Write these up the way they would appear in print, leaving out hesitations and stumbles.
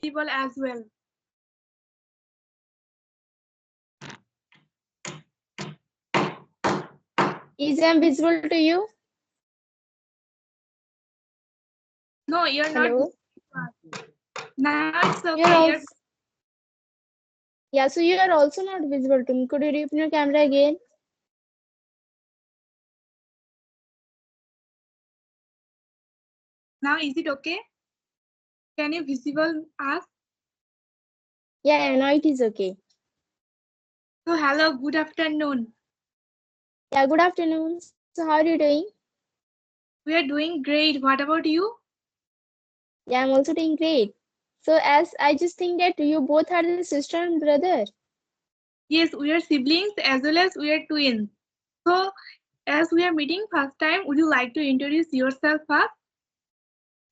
Visible as well. Is I visible to you? No, you're not Hello? visible. Now it's You're okay. also, yeah, so you are also not visible to me. Could you open your camera again? Now is it okay? Can you visible us? Yeah, now it is okay. So hello, good afternoon. Yeah, good afternoon. So how are you doing? We are doing great. What about you? Yeah, I'm also doing great. So as I just think that you both are the sister and brother. Yes, we are siblings as well as we are twins. So as we are meeting first time, would you like to introduce yourself first?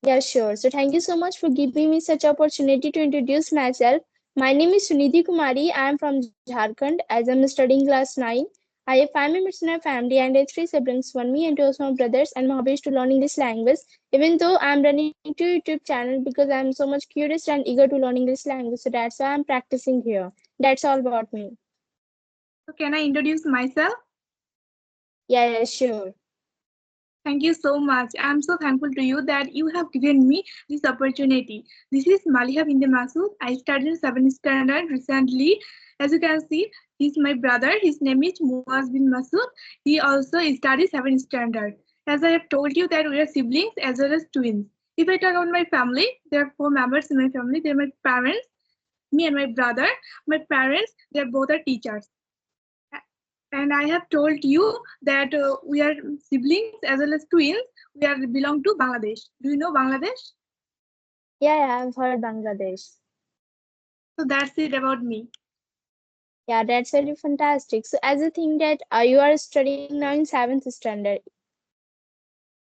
Yeah, sure. So thank you so much for giving me such opportunity to introduce myself. My name is Sunidhi Kumari. I am from Jharkhand as I'm studying class 9. I have 5 members in my family and I have 3 siblings, one me and 2 of my brothers, and my hobby is to learn English language. Even though I'm running 2 YouTube channel because I'm so much curious and eager to learn English language. So that's why I'm practicing here. That's all about me. So can I introduce myself? Yeah, sure. Thank you so much. I am so thankful to you that you have given me this opportunity. This is Maliha Binde Masood. I studied 7th standard recently. As you can see, he's my brother. His name is Muaz bin Masood. He also studies 7th standard. As I have told you that we are siblings as well as twins. If I talk about my family, there are 4 members in my family. They are my parents, me and my brother. My parents, they are both are teachers. And I have told you that we are siblings as well as twins. We are belong to Bangladesh. Do you know Bangladesh? Yeah, I've heard Bangladesh. So that's it about me. Yeah, that's really fantastic. So as I think that you are studying now in 7th standard.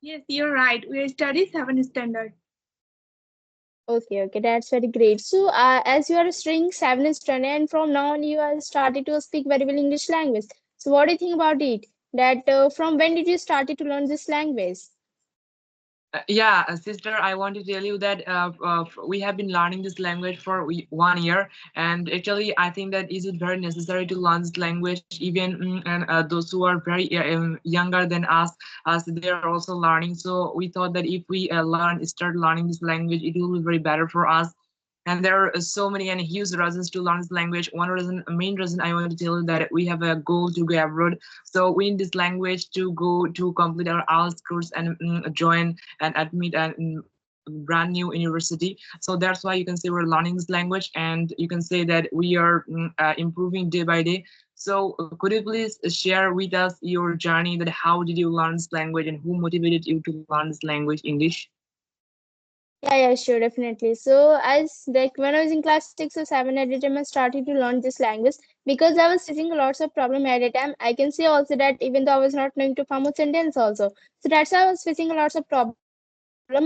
Yes, you're right. We are study 7th standard. Okay, that's very great. So, as you are studying 7th standard, and from now on you are started to speak very well English language. So, what do you think about it? That from when did you started to learn this language? Yeah, sister, I want to tell you that we have been learning this language for 1 year, and actually, I think that is it very necessary to learn this language. Even and those who are very younger than us, they are also learning. So we thought that if we start learning this language, it will be very better for us. And there are so many and huge reasons to learn this language. One reason, main reason I want to tell you that we have a goal to go abroad. So we need this language to go to complete our IELTS course and join and admit a brand new university. So that's why you can say we're learning this language, and you can say that we are improving day by day. So could you please share with us your journey, that how did you learn this language and who motivated you to learn this language, English? Yeah, sure, definitely. So, as like when I was in class 6 or 7 at the time, I started to learn this language because I was facing lots of problem at the time. I can say also that even though I was not knowing to form a sentence also, so that's why I was facing lots of problem.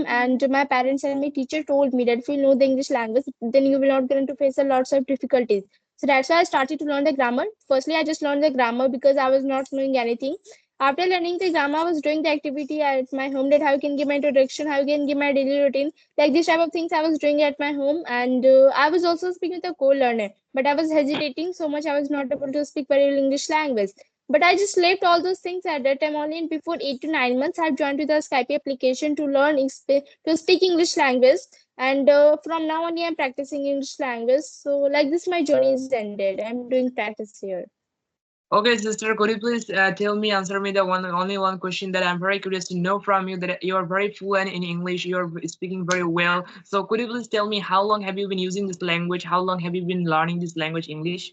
And my parents and my teacher told me that if you know the English language, then you will not going to face a lots of difficulties. So that's why I started to learn the grammar. Firstly, I just learned the grammar because I was not knowing anything. After learning the grammar, I was doing the activity at my home, that how you can give my introduction, how you can give my daily routine, like this type of things I was doing at my home. And I was also speaking with a co-learner, but I was hesitating so much I was not able to speak very well English language. But I just left all those things at that time only, and before 8 to 9 months I joined to the Skype application to learn to speak English language. And from now on, yeah, I'm practicing English language. So like this my journey is ended. I'm doing practice here. Okay, sister, could you please tell me, answer me the only one question that I'm very curious to know from you, that you are very fluent in English, you are speaking very well. So could you please tell me how long have you been using this language? How long have you been learning this language, English?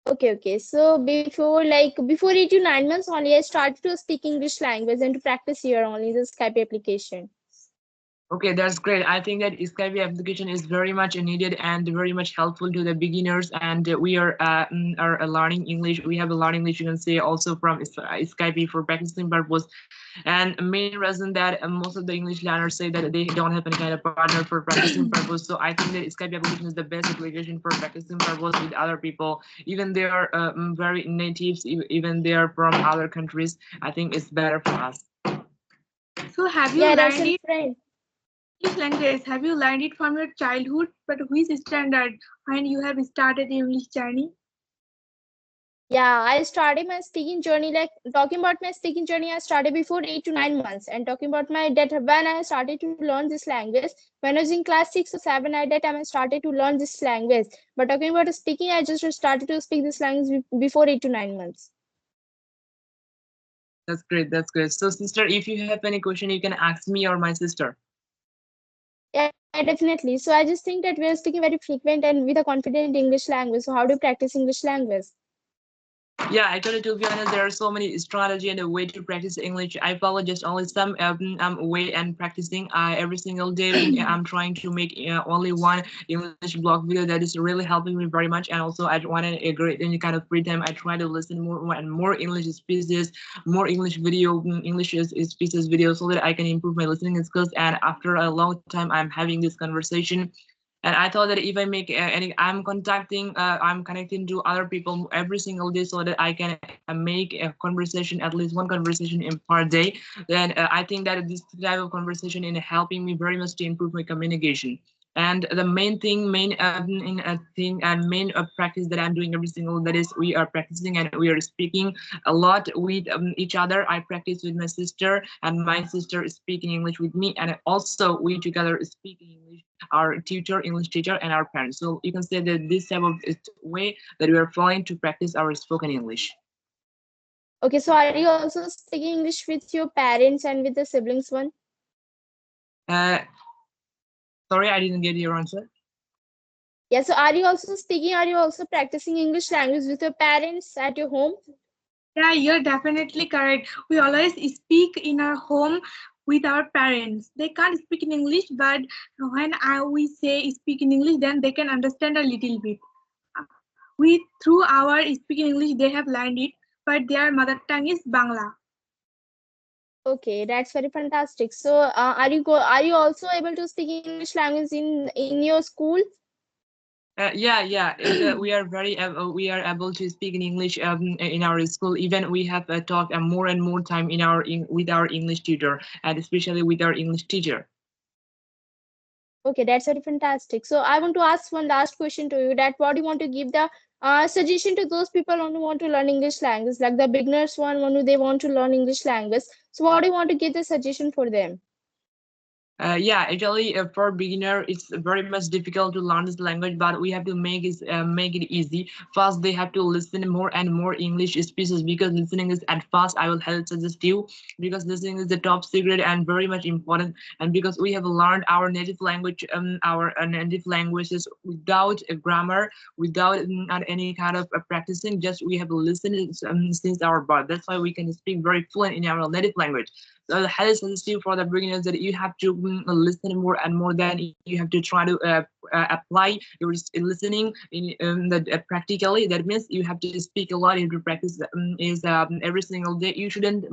Okay. So before 8 to 9 months only, I started to speak English language and to practice here only the Skype application. Okay, that's great. I think that Skype application is very much needed and very much helpful to the beginners. And we are learning English. We have a learning English, you can say, also from Skype for practicing purpose. And main reason that most of the English learners say that they don't have any kind of partner for practicing purpose. So I think that Skype application is the best application for practicing purpose with other people. Even they are very natives, even they are from other countries. I think it's better for us. So have you Yeah, that's learned a it? friend. English language, have you learned it from your childhood? But which standard when you have started the English journey? Yeah, I started my speaking journey, like talking about my speaking journey, I started before 8 to 9 months. And talking about my that when I started to learn this language, when I was in class 6 or 7, at that time I started to learn this language. But talking about speaking, I just started to speak this language before 8 to 9 months. That's great. That's great. So, sister, if you have any question, you can ask me or my sister. Yeah, definitely. So I just think that we are speaking very frequent and with a confident English language. So how do you practice English language? Yeah, actually, to be honest, there are so many strategy and a way to practice English. I follow just only some way and practicing every single day. I'm trying to make only one English blog video that is really helping me very much. And also, I want a great any kind of free time. I try to listen more and more English speeches, more English video, English speeches videos, so that I can improve my listening skills. And after a long time, I'm having this conversation, and I thought that if I make any I'm connecting to other people every single day, so that I can make a conversation, at least one conversation in per day, then I think that this type of conversation in helping me very much to improve my communication. And the main practice that I'm doing every single, that is we are practicing and we are speaking a lot with each other. I practice with my sister, and my sister is speaking English with me, and also we together speaking English, our tutor, English teacher, and our parents. So you can say that this type of way that we are following to practice our spoken English. Okay, so are you also speaking English with your parents and with the siblings one? Uh, Sorry, I didn't get your answer. Yeah, so are you also practicing English language with your parents at your home? Yeah, you're definitely correct. We always speak in our home with our parents. They can't speak in English, but when we say speak in English, then they can understand a little bit. We through our speaking English, they have learned it, but their mother tongue is Bangla. Okay, that's very fantastic. So, are you also able to speak English language in your school? Yeah. We are able to speak in English in our school. Even we have talked more and more time with our English tutor, and especially with our English teacher. Okay, that's very fantastic. So, I want to ask one last question to you. That what do you want to give the suggestion to those people who want to learn English language, like the beginners one who they want to learn English language. So, what do you want to give the suggestion for them? Yeah, actually, for beginner, it's very much difficult to learn this language, but we have to make it easy. First, they have to listen more and more English speeches, because listening is at first. I will help suggest you, because listening is the top secret and very much important. And because we have learned our native language, our native languages without a grammar, without any kind of practicing, just we have listened since our birth. That's why we can speak very fluent in our native language. So the highly sensitive for the beginners, that you have to listen more and more, than you have to try to apply your listening in practically. That means you have to speak a lot. You have to practice is every single day. You shouldn't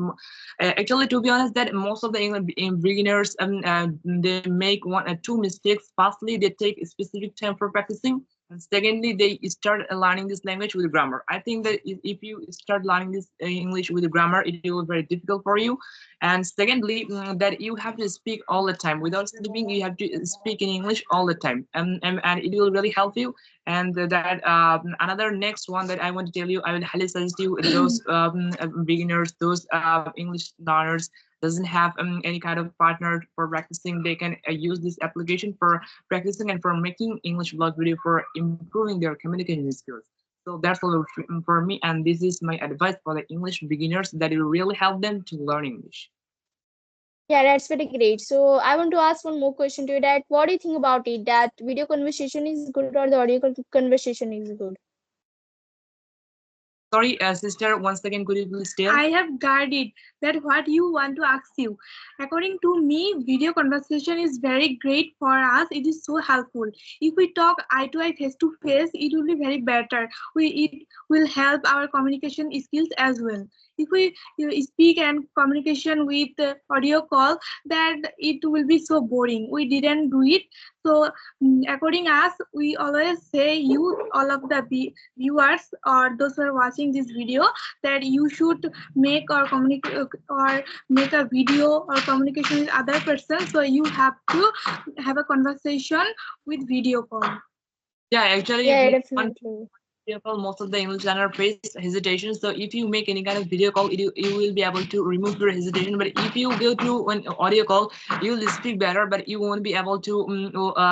actually, to be honest, that most of the English beginners they make one or two mistakes. Firstly, they take a specific time for practicing, and secondly, they start learning this language with grammar. I think that if you start learning this English with grammar, it will be very difficult for you. And secondly, that you have to speak all the time without sleeping. You have to speak in English all the time, and it will really help you. And that another next one that I want to tell you, I will highly suggest you those beginners, those English learners doesn't have any kind of partner for practicing. They can use this application for practicing and for making English blog video for improving their communication skills. So that's all for me, and this is my advice for the English beginners, that it will really help them to learn English. Yeah, that's very great. So I want to ask one more question to you, that what do you think about it? That video conversation is good or the audio conversation is good? Sorry, sister, once again, could you please tell? I have guarded that what you want to ask you. According to me, video conversation is very great for us. It is so helpful. If we talk eye to eye, face to face, it will be very better. It will help our communication skills as well. if we speak and communication with audio call, that it will be so boring. We didn't do it. So according us, we always say you, all of the viewers or those who are watching this video, that you should make or communicate or make a video or communication with other person. So you have to have a conversation with video call. Yeah, actually, if Yeah, you want definitely. video call, most of the English learner face hesitation. So if you make any kind of video call, you will be able to remove your hesitation. But if you go to an audio call, you will speak better, but you won't be able to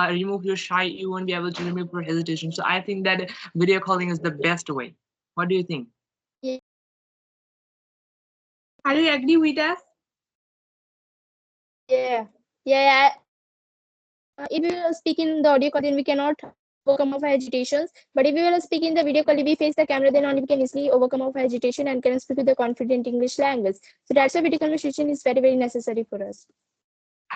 remove your shy. You won't be able to remove your hesitation. So I think that video calling is the best way. What do you think? Are you agree with us? Yeah, yeah. If we will speak in the audio call, then we cannot overcome of agitations. But if we will speak in the video call, if we face the camera, then only we can easily overcome of agitation and can speak with the confident English language. So that's why video conversation is very, very necessary for us.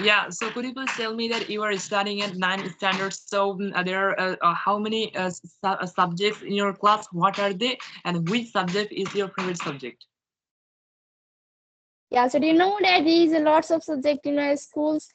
Yeah, so could you please tell me that you are studying at 9th standard? So there are how many subjects in your class? What are they? And which subject is your favorite subject? Yeah, so do you know that there is a lots of subject in my schools?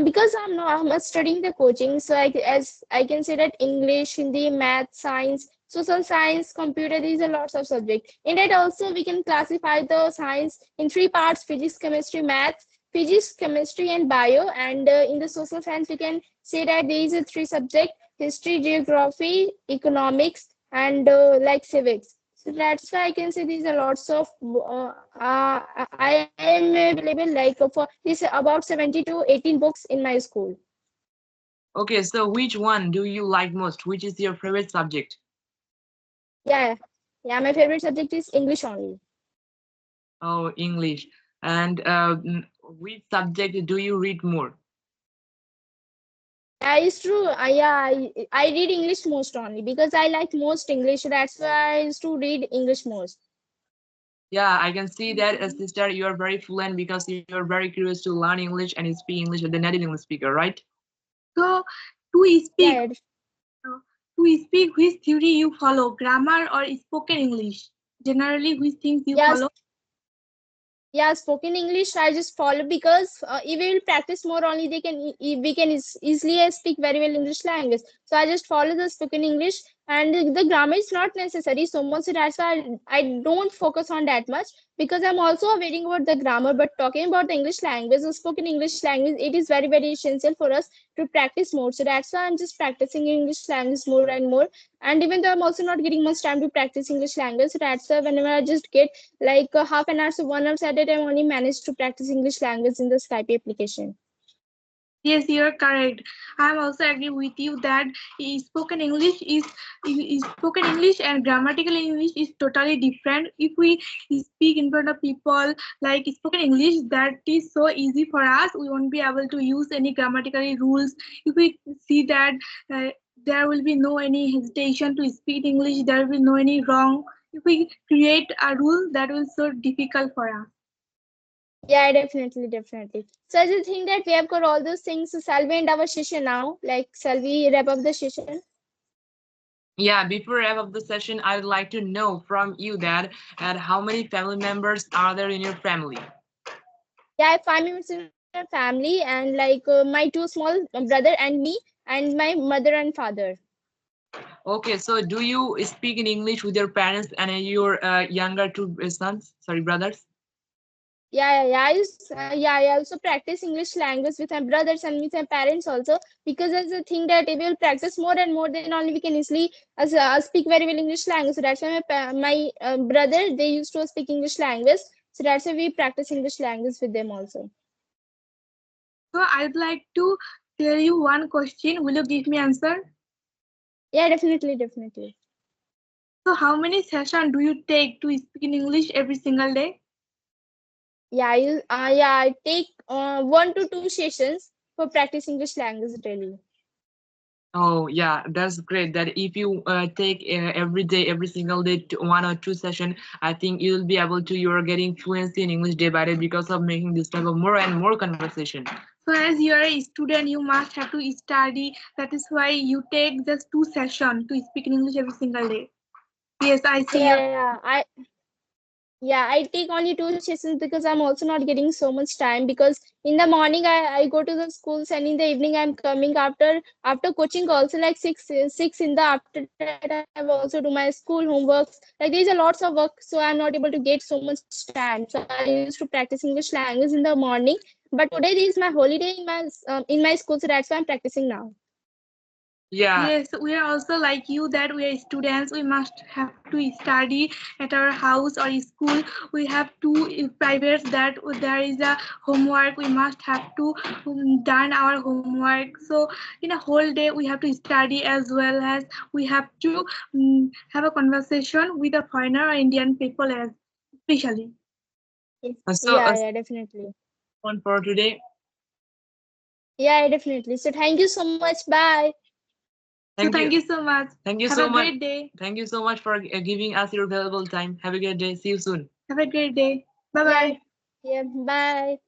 Because I'm studying the coaching, so as I can say that English, Hindi, math, science, social science, computer. These are lots of subject. In that also we can classify the science in three parts: physics, chemistry, math. Physics, chemistry, and bio. And in the social science, we can say that there is a three subject: history, geography, economics, and like civics. So that's why I can say these are lots of. I am available like for this about 70 to 18 books in my school. Okay, so which one do you like most? Which is your favorite subject? Yeah, yeah. My favorite subject is English only. Oh, English. And which subject do you read more? Yeah, it's true. I read English most only because I like most English. That's why I used to read English most. Yeah, I can see that, sister, you are very fluent because you are very curious to learn English and you speak English with the native English speaker, right? So to speak, Yeah, which theory you follow, grammar or spoken English? Generally, which things you yeah. follow? Yeah, spoken English I just follow because if we will practice more only they can we can easily speak very well English language. So I just follow the spoken English, and the grammar is not necessary so much. So that's why I don't focus on that much because I'm also aware about the grammar. But talking about the English language, the spoken English language, it is very, very essential for us to practice more. So that's why I'm just practicing English language more and more. And even though I'm also not getting much time to practice English language, so that's why whenever I just get like half an hour, so 1 hour at a time only managed to practice English language in the Skype application. Yes, you are correct. I am also agree with you that spoken English is spoken English and grammatical English is totally different. If we speak in front of people like spoken English, that is so easy for us. We won't be able to use any grammatical rules. If we see that there will be no any hesitation to speak English, there will no any wrong. If we create a rule, that will so difficult for us. Yeah, definitely, definitely. So I just think that we have got all those things. So shall we end our session now? Like, shall we wrap up the session? Yeah, before I wrap up the session, I would like to know from you that how many family members are there in your family? Yeah, I have 5 members in my family, and like my two small brother and me, and my mother and father. Okay, so do you speak in English with your parents and your younger two sons, sorry, brothers? I also practice English language with my brothers and with my parents also because there's a thing that if we'll practice more and more, then only we can easily speak very well English language. So that's why my brother they used to speak English language. So that's why we practice English language with them also. So I'd like to tell you one question. Will you give me answer? Yeah, definitely, definitely. So how many sessions do you take to speak in English every single day? I take 1 to 2 sessions for practice English language daily. Oh, yeah, that's great. That if you take every day, every single day, 1 or 2 sessions, I think you'll be able to, you're getting fluency in English day by day because of making this type of more and more conversation. So as you are a student, you must have to study. That is why you take just 2 sessions to speak in English every single day. Yes, I see. Yeah, yeah, yeah. Yeah, I take only two sessions because I'm also not getting so much time, because in the morning I go to the schools, and in the evening I'm coming after coaching also, like six in the after that I have also do my school homeworks. Like there's a lots of work, so I'm not able to get so much time. So I used to practice English language in the morning. But today is my holiday in my school, so that's why I'm practicing now. Yeah. Yes, we are also like you that we are students. We must have to study at our house or school. We have to private that there is a homework. We must have to done our homework. So in a whole day we have to study as well as we have to have a conversation with a foreigner or Indian people as especially. Yes. So Yeah, definitely. one for today. Yeah, definitely. So thank you so much. Bye. So Thank you. thank you so much. Thank you Have so a much. great day. Thank you so much for giving us your valuable time. Have a good day. See you soon. Have a great day. Bye Yeah, bye. yeah. Bye.